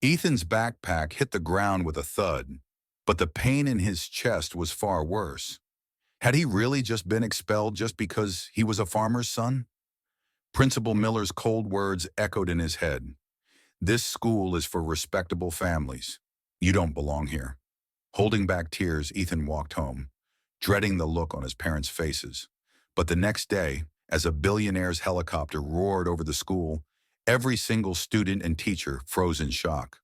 Ethan's backpack hit the ground with a thud, but the pain in his chest was far worse. Had he really just been expelled just because he was a farmer's son? Principal Miller's cold words echoed in his head. This school is for respectable families. You don't belong here. Holding back tears, Ethan walked home, dreading the look on his parents' faces. But the next day, as a billionaire's helicopter roared over the school, every single student and teacher froze in shock.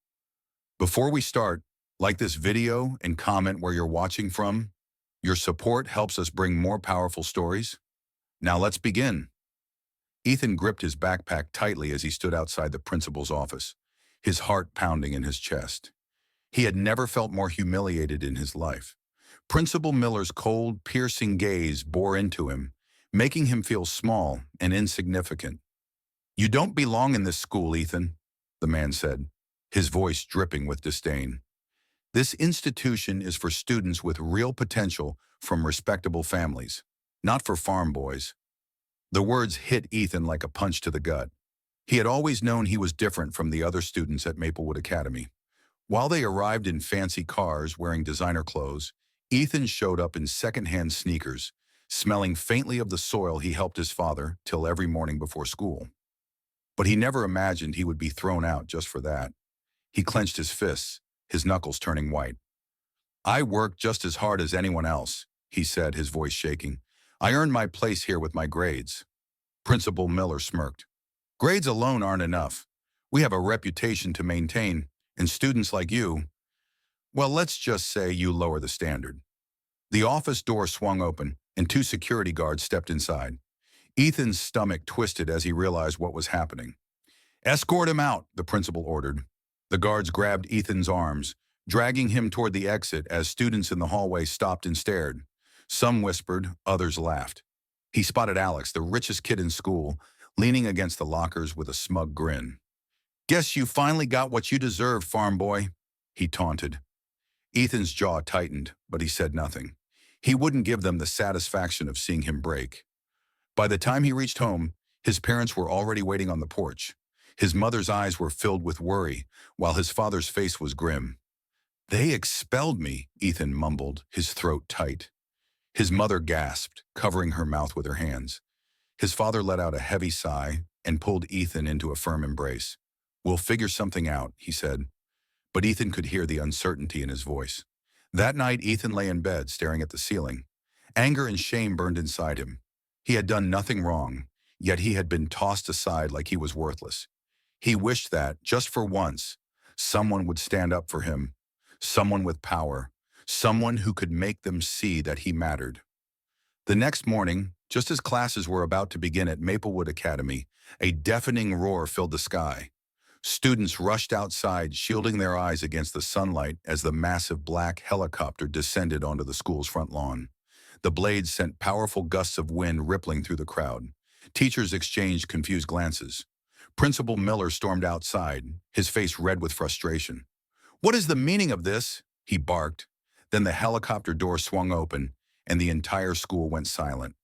Before we start, like this video and comment where you're watching from. Your support helps us bring more powerful stories. Now let's begin. Ethan gripped his backpack tightly as he stood outside the principal's office, his heart pounding in his chest. He had never felt more humiliated in his life. Principal Miller's cold, piercing gaze bore into him, making him feel small and insignificant. "You don't belong in this school, Ethan," the man said, his voice dripping with disdain. "This institution is for students with real potential from respectable families, not for farm boys." The words hit Ethan like a punch to the gut. He had always known he was different from the other students at Maplewood Academy. While they arrived in fancy cars wearing designer clothes, Ethan showed up in secondhand sneakers, smelling faintly of the soil he helped his father till every morning before school. But he never imagined he would be thrown out just for that. He clenched his fists, his knuckles turning white. "I worked just as hard as anyone else," he said, his voice shaking. "I earned my place here with my grades." Principal Miller smirked. "Grades alone aren't enough. We have a reputation to maintain, and students like you, well, let's just say you lower the standard." The office door swung open, and two security guards stepped inside. Ethan's stomach twisted as he realized what was happening. "Escort him out," the principal ordered. The guards grabbed Ethan's arms, dragging him toward the exit as students in the hallway stopped and stared. Some whispered, others laughed. He spotted Alex, the richest kid in school, leaning against the lockers with a smug grin. "Guess you finally got what you deserved, farm boy," he taunted. Ethan's jaw tightened, but he said nothing. He wouldn't give them the satisfaction of seeing him break. By the time he reached home, his parents were already waiting on the porch. His mother's eyes were filled with worry, while his father's face was grim. "They expelled me," Ethan mumbled, his throat tight. His mother gasped, covering her mouth with her hands. His father let out a heavy sigh and pulled Ethan into a firm embrace. "We'll figure something out," he said. But Ethan could hear the uncertainty in his voice. That night, Ethan lay in bed, staring at the ceiling. Anger and shame burned inside him. He had done nothing wrong, yet he had been tossed aside like he was worthless. He wished that, just for once, someone would stand up for him, someone with power, someone who could make them see that he mattered. The next morning, just as classes were about to begin at Maplewood Academy, a deafening roar filled the sky. Students rushed outside, shielding their eyes against the sunlight as the massive black helicopter descended onto the school's front lawn. The blades sent powerful gusts of wind rippling through the crowd. Teachers exchanged confused glances. Principal Miller stormed outside, his face red with frustration. "What is the meaning of this?" he barked. Then the helicopter door swung open, and the entire school went silent.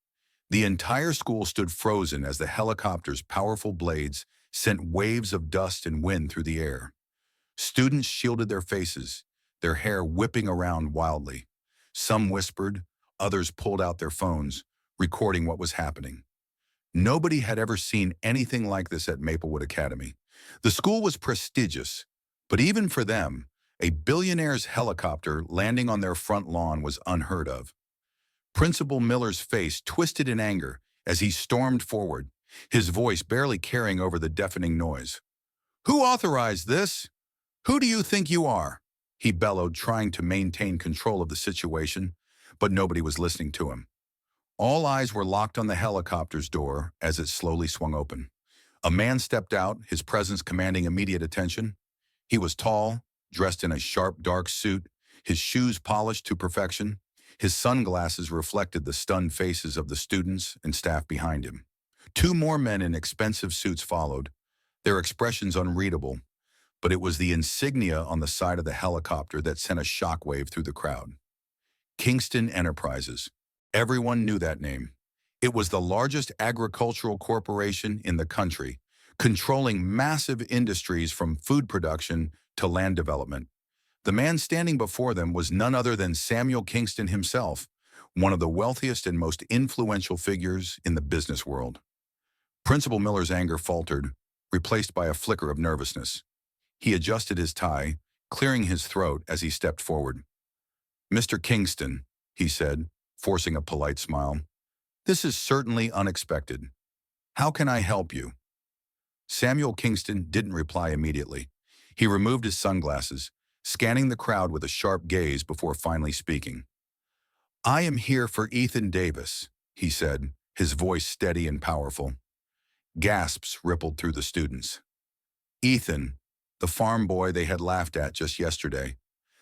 The entire school stood frozen as the helicopter's powerful blades sent waves of dust and wind through the air. Students shielded their faces, their hair whipping around wildly. Some whispered, others pulled out their phones, recording what was happening. Nobody had ever seen anything like this at Maplewood Academy. The school was prestigious, but even for them, a billionaire's helicopter landing on their front lawn was unheard of. Principal Miller's face twisted in anger as he stormed forward, his voice barely carrying over the deafening noise. "Who authorized this? Who do you think you are?" he bellowed, trying to maintain control of the situation, but nobody was listening to him. All eyes were locked on the helicopter's door as it slowly swung open. A man stepped out, his presence commanding immediate attention. He was tall, dressed in a sharp, dark suit, his shoes polished to perfection. His sunglasses reflected the stunned faces of the students and staff behind him. Two more men in expensive suits followed, their expressions unreadable, but it was the insignia on the side of the helicopter that sent a shockwave through the crowd. Kingston Enterprises. Everyone knew that name. It was the largest agricultural corporation in the country, controlling massive industries from food production to land development. The man standing before them was none other than Samuel Kingston himself, one of the wealthiest and most influential figures in the business world. Principal Miller's anger faltered, replaced by a flicker of nervousness. He adjusted his tie, clearing his throat as he stepped forward. "Mr. Kingston," he said, forcing a polite smile, "this is certainly unexpected. How can I help you?" Samuel Kingston didn't reply immediately. He removed his sunglasses, scanning the crowd with a sharp gaze before finally speaking. "I am here for Ethan Davis," he said, his voice steady and powerful. Gasps rippled through the students. Ethan, the farm boy they had laughed at just yesterday.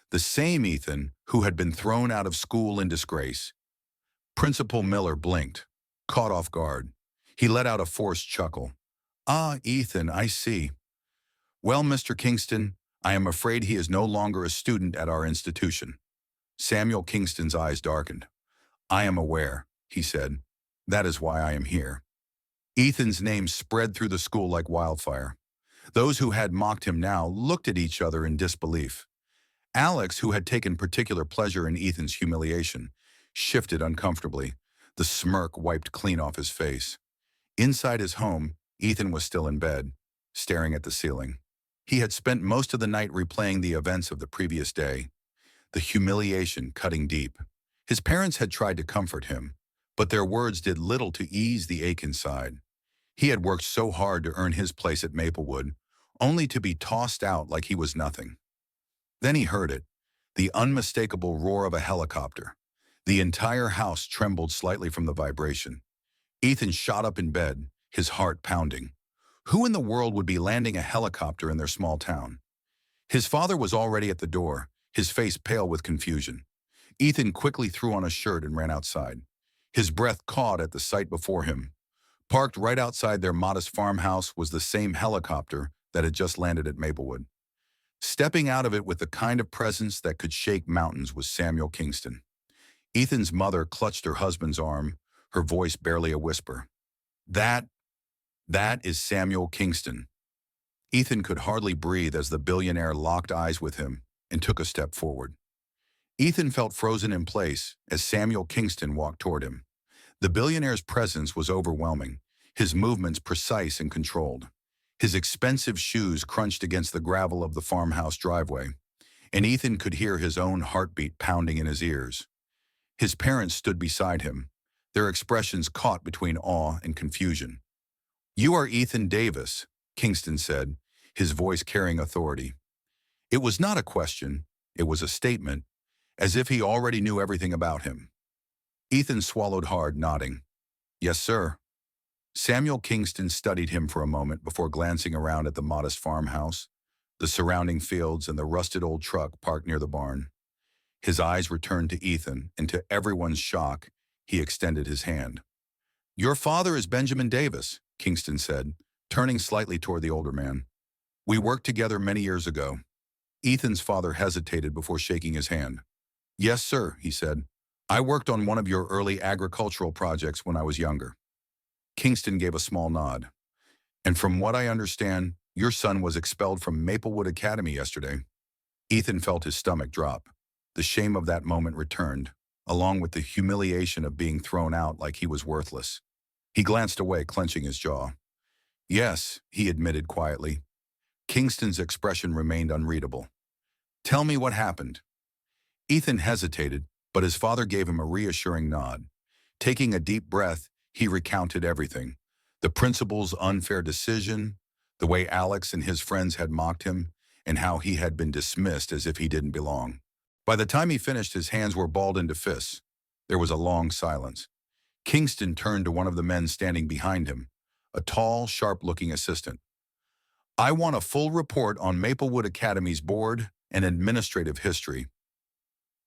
The same Ethan who had been thrown out of school in disgrace. Principal Miller blinked, caught off guard. He let out a forced chuckle. "Ah, Ethan, I see. Well, Mr. Kingston, I am afraid he is no longer a student at our institution." Samuel Kingston's eyes darkened. "I am aware," he said. "That is why I am here." Ethan's name spread through the school like wildfire. Those who had mocked him now looked at each other in disbelief. Alex, who had taken particular pleasure in Ethan's humiliation, shifted uncomfortably. The smirk wiped clean off his face. Inside his home, Ethan was still in bed, staring at the ceiling. He had spent most of the night replaying the events of the previous day, the humiliation cutting deep. His parents had tried to comfort him, but their words did little to ease the ache inside. He had worked so hard to earn his place at Maplewood, only to be tossed out like he was nothing. Then he heard it, the unmistakable roar of a helicopter. The entire house trembled slightly from the vibration. Ethan shot up in bed, his heart pounding. Who in the world would be landing a helicopter in their small town? His father was already at the door, his face pale with confusion. Ethan quickly threw on a shirt and ran outside. His breath caught at the sight before him. Parked right outside their modest farmhouse was the same helicopter that had just landed at Maplewood. Stepping out of it with the kind of presence that could shake mountains was Samuel Kingston. Ethan's mother clutched her husband's arm, her voice barely a whisper. That is Samuel Kingston." Ethan could hardly breathe as the billionaire locked eyes with him and took a step forward. Ethan felt frozen in place as Samuel Kingston walked toward him. The billionaire's presence was overwhelming, his movements precise and controlled. His expensive shoes crunched against the gravel of the farmhouse driveway, and Ethan could hear his own heartbeat pounding in his ears. His parents stood beside him, their expressions caught between awe and confusion. "You are Ethan Davis," Kingston said, his voice carrying authority. It was not a question, it was a statement, as if he already knew everything about him. Ethan swallowed hard, nodding. "Yes, sir." Samuel Kingston studied him for a moment before glancing around at the modest farmhouse, the surrounding fields, and the rusted old truck parked near the barn. His eyes returned to Ethan, and to everyone's shock, he extended his hand. "Your father is Benjamin Davis," Kingston said, turning slightly toward the older man. "We worked together many years ago." Ethan's father hesitated before shaking his hand. "Yes, sir," he said. "I worked on one of your early agricultural projects when I was younger." Kingston gave a small nod. "And from what I understand, your son was expelled from Maplewood Academy yesterday." Ethan felt his stomach drop. The shame of that moment returned, along with the humiliation of being thrown out like he was worthless. He glanced away, clenching his jaw. "Yes," he admitted quietly. Kingston's expression remained unreadable. "Tell me what happened." Ethan hesitated, but his father gave him a reassuring nod. Taking a deep breath, he recounted everything. The principal's unfair decision, the way Alex and his friends had mocked him, and how he had been dismissed as if he didn't belong. By the time he finished, his hands were balled into fists. There was a long silence. Kingston turned to one of the men standing behind him, a tall, sharp-looking assistant. "I want a full report on Maplewood Academy's board and administrative history."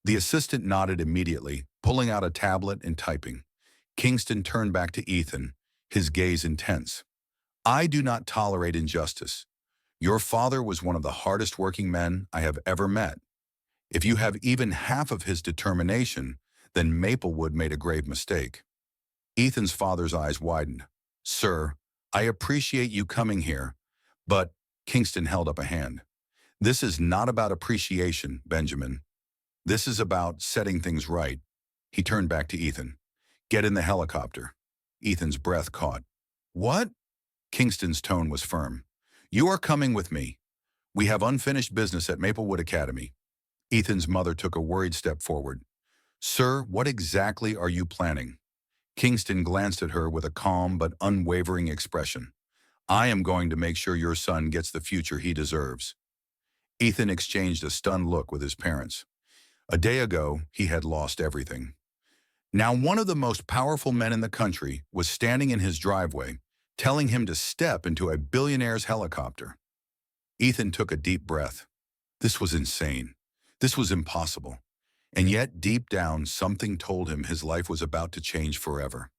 The assistant nodded immediately, pulling out a tablet and typing. Kingston turned back to Ethan, his gaze intense. "I do not tolerate injustice. Your father was one of the hardest working men I have ever met. If you have even half of his determination, then Maplewood made a grave mistake." Ethan's father's eyes widened. "Sir, I appreciate you coming here, but," Kingston held up a hand, This is not about appreciation, Benjamin. This is about setting things right. He turned back to Ethan. Get in the helicopter. Ethan's breath caught. What? Kingston's tone was firm. You are coming with me. We have unfinished business at Maplewood Academy. Ethan's mother took a worried step forward. Sir, what exactly are you planning? Kingston glanced at her with a calm but unwavering expression. I am going to make sure your son gets the future he deserves. Ethan exchanged a stunned look with his parents. A day ago, he had lost everything. Now one of the most powerful men in the country was standing in his driveway, telling him to step into a billionaire's helicopter. Ethan took a deep breath. This was insane. This was impossible. And yet, deep down, something told him his life was about to change forever.